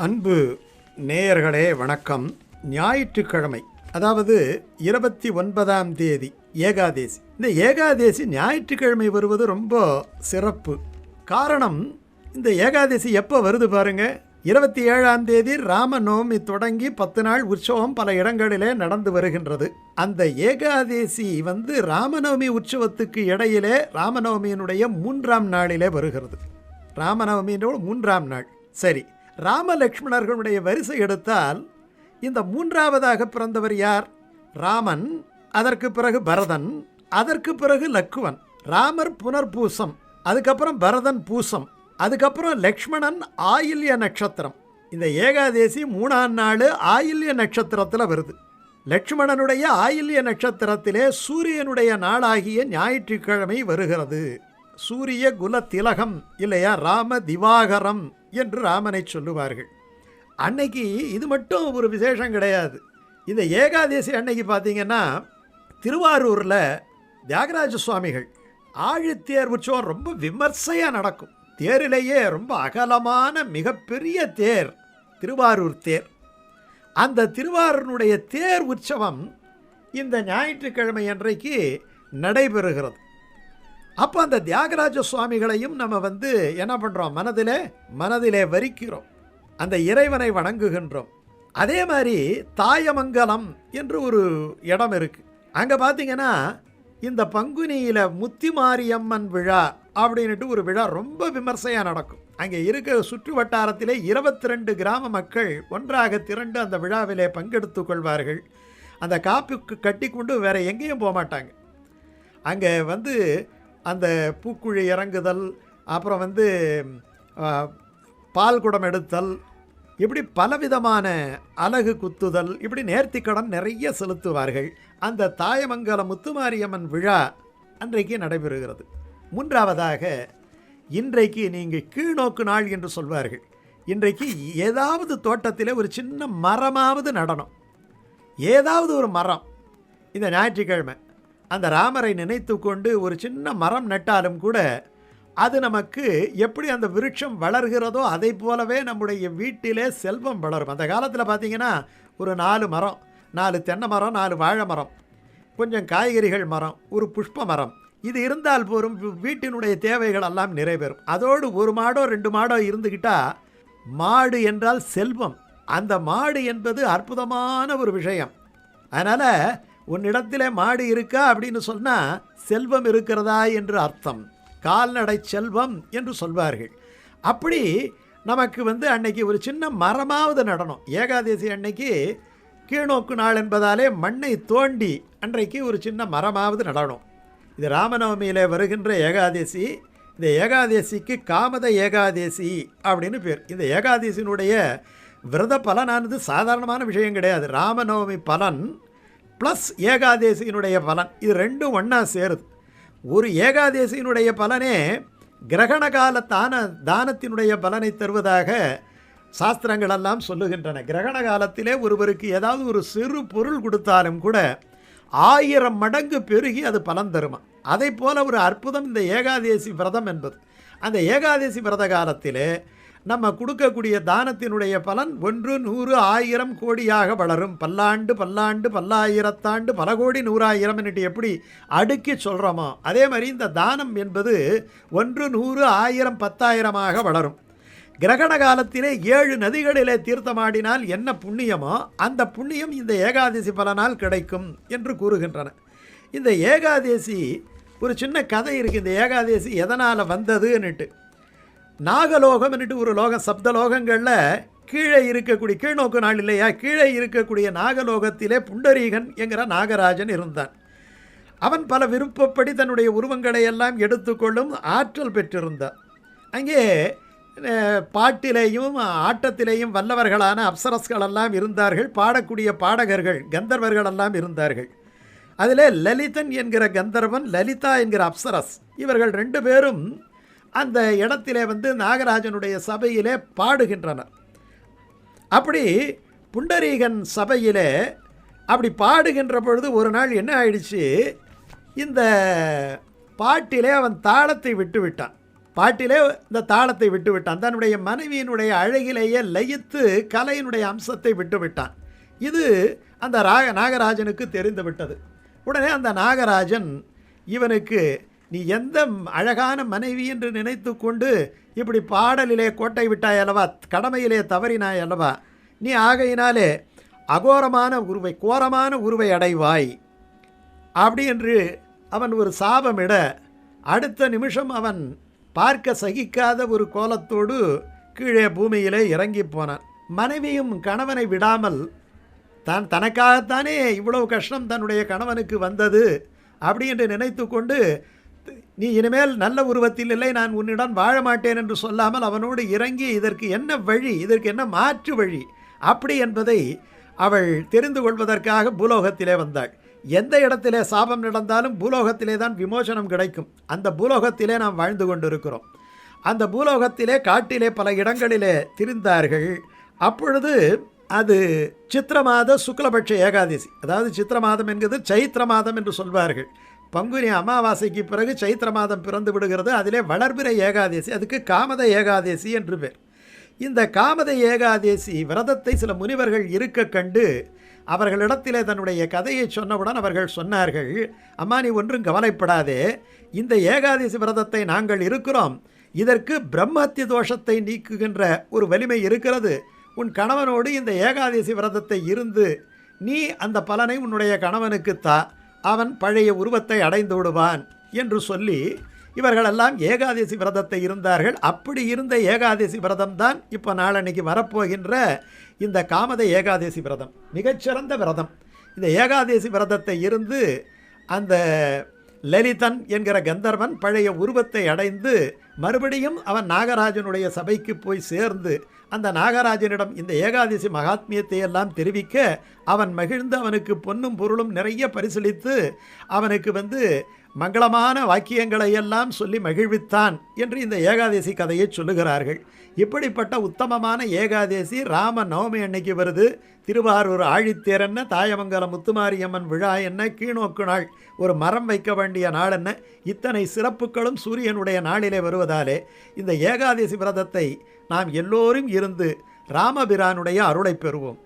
அன்பு நேயர்களே வணக்கம். ஞாயிற்றுக்கிழமை, அதாவது 29ஆம் தேதி ஏகாதேசி. இந்த ஏகாதேசி ஞாயிற்றுக்கிழமை வருவது ரொம்ப சிறப்பு. காரணம், இந்த ஏகாதேசி எப்போ வருது பாருங்க. 27ஆம் தேதி ராமநவமி தொடங்கி 10 நாள் உற்சவம் பல இடங்களிலே நடந்து வருகின்றது. அந்த ஏகாதேசி ராமநவமி உற்சவத்துக்கு இடையிலே ராமநவமியினுடைய 3ஆம் நாளிலே வருகிறது. ராமநவமியோட 3ஆம் நாள். சரி, ராமலக்ஷ்மணர்களுடைய வரிசை எடுத்தால் இந்த 3ஆவதாக பிறந்தவர் யார்? ராமன், அதற்கு பிறகு பரதன், அதற்கு பிறகு லக்குவன். ராமர் புனர்பூசம், அதுக்கப்புறம் பரதன் பூசம், அதுக்கப்புறம் லக்ஷ்மணன் ஆயில்ய நட்சத்திரம். இந்த ஏகாதேசி 3ஆம் நாள் ஆயில்ய நட்சத்திரத்தில் வருது. லக்ஷ்மணனுடைய ஆயில்ய நட்சத்திரத்திலே சூரியனுடைய நாளாகிய ஞாயிற்றுக்கிழமை வருகிறது. சூரிய குல திலகம் இல்லையா, ராம திவாகரம் என்று ராமனை சொல்லுவார்கள். அன்னைக்கு இது மட்டும் ஒரு விசேஷம் கிடையாது. இந்த ஏகாதேசி அன்னைக்கு பார்த்தீங்கன்னா திருவாரூரில் தியாகராஜ சுவாமிகள் ஆழித்தேர் உற்சவம் ரொம்ப விமர்சையாக நடக்கும். தேரிலேயே ரொம்ப அகலமான மிகப்பெரிய தேர் திருவாரூர் தேர். அந்த திருவாரூருடைய தேர் உற்சவம் இந்த ஞாயிற்றுக்கிழமை அன்றைக்கு நடைபெறுகிறது. அப்போ அந்த தியாகராஜ சுவாமிகளையும் நம்ம என்ன பண்ணுறோம், மனதிலே வரிக்கிறோம், அந்த இறைவனை வணங்குகின்றோம். அதே மாதிரி தாயமங்கலம் என்று ஒரு இடம் இருக்குது. அங்கே பார்த்தீங்கன்னா இந்த பங்குனியில் முத்திமாரியம்மன் விழா அப்படின்ட்டு ஒரு விழா ரொம்ப விமர்சையாக நடக்கும். அங்கே இருக்கிற சுற்று வட்டாரத்திலே 22 கிராம மக்கள் ஒன்றாக திரண்டு அந்த விழாவிலே பங்கெடுத்து கொள்வார்கள். அந்த காப்புக்கு கட்டி கொண்டு வேறு எங்கேயும் போக மாட்டாங்க. அங்கே அந்த பூக்குழி இறங்குதல், அப்புறம் பால் குடம் எடுத்தல், இப்படி பலவிதமான அலகு குத்துதல், இப்படி நேர்த்திக்கடன் நிறைய செலுத்துவார்கள். அந்த தாயமங்கல முத்துமாரியம்மன் விழா அன்றைக்கு நடைபெறுகிறது. 3ஆவதாக இன்றைக்கு நீங்கள் கீழ்நோக்கு நாள் என்று சொல்வார்கள். இன்றைக்கு ஏதாவது தோட்டத்தில் ஒரு சின்ன மரமாவது நடனம், ஏதாவது ஒரு மரம். இந்த ஞாயிற்றுக்கிழமை அந்த ராமரை நினைத்து கொண்டு ஒரு சின்ன மரம் நட்டாலும் கூட அது நமக்கு எப்படி அந்த விருட்சம் வளர்கிறதோ அதை போலவே நம்முடைய வீட்டிலே செல்வம் வளரும். அந்த காலத்தில் பார்த்திங்கன்னா ஒரு 4 மரம், 4 தென்னை மரம், 4 வாழை மரம், கொஞ்சம் காய்கறிகள் மரம், ஒரு புஷ்ப மரம், இது இருந்தால் போரும், வீட்டினுடைய தேவைகள் எல்லாம் நிறைவேறும். அதோடு ஒரு மாடோ 2 மாடோ இருந்துக்கிட்டால், மாடு என்றால் செல்வம். அந்த மாடு என்பது அற்புதமான ஒரு விஷயம். அதனால் உன்னிடத்திலே மாடு இருக்கா அப்படின்னு சொன்னால் செல்வம் இருக்கிறதா என்று அர்த்தம். கால்நடை செல்வம் என்று சொல்வார்கள். அப்படி நமக்கு அன்னைக்கு ஒரு சின்ன மரமாவது நடனம். ஏகாதேசி அன்னைக்கு கீழ்நோக்கு நாள் என்பதாலே மண்ணை தோண்டி அன்றைக்கு ஒரு சின்ன மரமாவது நடனம். இது ராமநவமியில் வருகின்ற ஏகாதேசி. இந்த ஏகாதேசிக்கு காமத ஏகாதேசி அப்படின்னு பேர். இந்த ஏகாதேசியினுடைய விரத பலனானது சாதாரணமான விஷயம் கிடையாது. ராமநவமி பலன் ப்ளஸ் ஏகாதேசியினுடைய பலன், இது ரெண்டும் ஒன்றா சேருது. ஒரு ஏகாதேசியினுடைய பலனே கிரகண கால தானத்தினுடைய பலனை தருவதாக சாஸ்திரங்களெல்லாம் சொல்லுகின்றன. கிரகண காலத்திலே ஒருவருக்கு ஏதாவது ஒரு சிறு பொருள் கொடுத்தாலும் கூட 1000 மடங்கு பெருகி அது பலன் தருமா. அதை போல ஒரு அற்புதம் இந்த ஏகாதேசி விரதம் என்பது. அந்த ஏகாதேசி விரத காலத்திலே நம்ம கொடுக்கக்கூடிய தானத்தினுடைய பலன் 1 100 1000 கோடியாக வளரும். பல்லாண்டு பல்லாண்டு பல்லாயிரத்தாண்டு பல கோடி 100,000 எப்படி அடுக்கி சொல்கிறோமோ அதே மாதிரி இந்த தானம் என்பது 1 100 1000 10,000ஆக வளரும். கிரகண காலத்திலே 7 நதிகளிலே தீர்த்தமாடினால் என்ன புண்ணியமோ அந்த புண்ணியம் இந்த ஏகாதேசி பலனால் கிடைக்கும் என்று கூறுகின்றன. இந்த ஏகாதேசி ஒரு சின்ன கதை இருக்குது. இந்த ஏகாதேசி எதனால் வந்ததுன்னுட்டு, நாகலோகம் என்னட்டு ஒரு லோகம், சப்தலோகங்களில் கீழே இருக்கக்கூடிய, கீழ்நோக்கு நாள் இல்லையா, கீழே இருக்கக்கூடிய நாகலோகத்திலே புண்டரீகன் என்கிற நாகராஜன் இருந்தான். அவன் பல விருப்பப்படி தன்னுடைய உருவங்களை எல்லாம் எடுத்துக்கொள்ளும் ஆற்றல் பெற்றிருந்தான். அங்கே பாட்டிலேயும் ஆட்டத்திலேயும் வல்லவர்களான அப்சரஸ்களெல்லாம் இருந்தார்கள். பாடக்கூடிய பாடகர்கள் கந்தர்வர்களெல்லாம் இருந்தார்கள். அதில் லலிதன் என்கிற கந்தர்வன், லலிதா என்கிற அப்சரஸ், இவர்கள் 2 பேரும் அந்த இடத்திலே நாகராஜனுடைய சபையிலே பாடுகின்றனர். அப்படி புண்டரீகன் சபையிலே அப்படி பாடுகின்ற பொழுது ஒரு நாள் என்ன ஆயிடுச்சு, இந்த பாட்டிலே அவன் தாளத்தை விட்டு விட்டான். பாட்டிலே இந்த தாளத்தை விட்டு விட்டான். தன்னுடைய மனைவியினுடைய அழகிலேயே லயித்து கலையினுடைய அம்சத்தை விட்டு விட்டான். இது அந்த நாகராஜனுக்கு தெரிந்து விட்டது. உடனே அந்த நாகராஜன் இவனுக்கு, நீ எந்த அழகான மனைவி என்று நினைத்து கொண்டு இப்படி பாடலிலே கோட்டை விட்டாய் அல்லவா, கடமையிலே தவறினாய் அல்லவா, நீ ஆகையினாலே அகோரமான உருவை, கோரமான உருவை அடைவாய் அப்படி என்று அவன் ஒரு சாபமிட, அடுத்த நிமிஷம் அவன் பார்க்க சகிக்காத ஒரு கோலத்தோடு கீழே பூமியிலே இறங்கி போனான். மனைவியும் கணவனை விடாமல், தனக்காகத்தானே இவ்வளவு கஷ்டம் தன்னுடைய கணவனுக்கு வந்தது அப்படி என்று நினைத்து கொண்டு, நீ இனிமேல் நல்ல உருவத்தில் இல்லை, நான் உன்னிடம் வாழ மாட்டேன் என்று சொல்லாமல் அவனோடு இறங்கி இதற்கு என்ன வழி, இதற்கு என்ன மாற்று வழி அப்படி என்பதை அவள் தெரிந்து கொள்வதற்காக பூலோகத்திலே வந்தாள். எந்த இடத்திலே சாபம் நடந்தாலும் பூலோகத்திலே தான் விமோசனம் கிடைக்கும். அந்த பூலோகத்திலே நாம் வாழ்ந்து கொண்டிருக்கிறோம். அந்த பூலோகத்திலே காட்டிலே பல இடங்களிலே திரிந்தார்கள். அப்பொழுது அது சித்திர மாத சுக்லபட்ச ஏகாதசி, அதாவது சித்திர மாதம் என்கிறது சைத்திர மாதம் என்று சொல்வார்கள். பங்குனி அமாவாசைக்கு பிறகு சைத்திர மாதம் பிறந்து விடுகிறது. அதிலே வளர்பிறை ஏகாதசி, அதுக்கு காமத ஏகாதசி என்று பேர். இந்த காமத ஏகாதசி விரதத்தை சில முனிவர்கள் இருக்க கண்டு அவர்களிடத்திலே தன்னுடைய கதையை சொன்னவுடன் அவர்கள் சொன்னார்கள், அம்மா நீ ஒன்றும் கவலைப்படாதே, இந்த ஏகாதசி விரதத்தை நாங்கள் இருக்கிறோம், இதற்கு பிரம்மஹத்தி தோஷத்தை நீக்குகின்ற ஒரு வலிமை இருக்கிறது. உன் கணவனோடு இந்த ஏகாதசி விரதத்தை இருந்து நீ அந்த பலனை உன்னுடைய கணவனுக்கு தா, அவன் பழைய உருவத்தை அடைந்து விடுவான் என்று சொல்லி இவர்களெல்லாம் ஏகாதசி விரதத்தை இருந்தார்கள். அப்படி இருந்த ஏகாதசி விரதம்தான் இப்போ நாளன்னைக்கு வரப்போகின்ற இந்த காமத ஏகாதசி விரதம். மிகச்சிறந்த விரதம். இந்த ஏகாதசி விரதத்தை இருந்து அந்த லலிதன் என்கிற கந்தர்வன் பழைய உருவத்தை அடைந்து மறுபடியும் அவன் நாகராஜனுடைய சபைக்கு போய் சேர்ந்து அந்த நாகராஜனிடம் இந்த ஏகாதசி மகாத்மியத்தை எல்லாம் தெரிவிக்க அவன் மகிழ்ந்து அவனுக்கு பொன்னும் பொருளும் நிறைய பரிசளித்து அவனுக்கு மங்களமான வாக்கியங்களை எல்லாம் சொல்லி மகிழ்வித்தான் என்று இந்த ஏகாதசி கதையை சொல்லுகிறார்கள். இப்படிப்பட்ட உத்தமமான ஏகாதசி ராம நவமி அன்னைக்கு வருது. திருவாரூர் ஆழித்தேர் என்ன, தாயமங்கலம் முத்துமாரியம்மன் விழா என்ன, கீழ்நோக்கு நாள், ஒரு மரம் வைக்க வேண்டிய நாள் என்ன, இத்தனை சிறப்புகளும் சூரியனுடைய நாளிலே வருவதாலே இந்த ஏகாதசி விரதத்தை நாம் எல்லோரும் இருந்து ராமபிரானுடைய அருளை பெறுவோம்.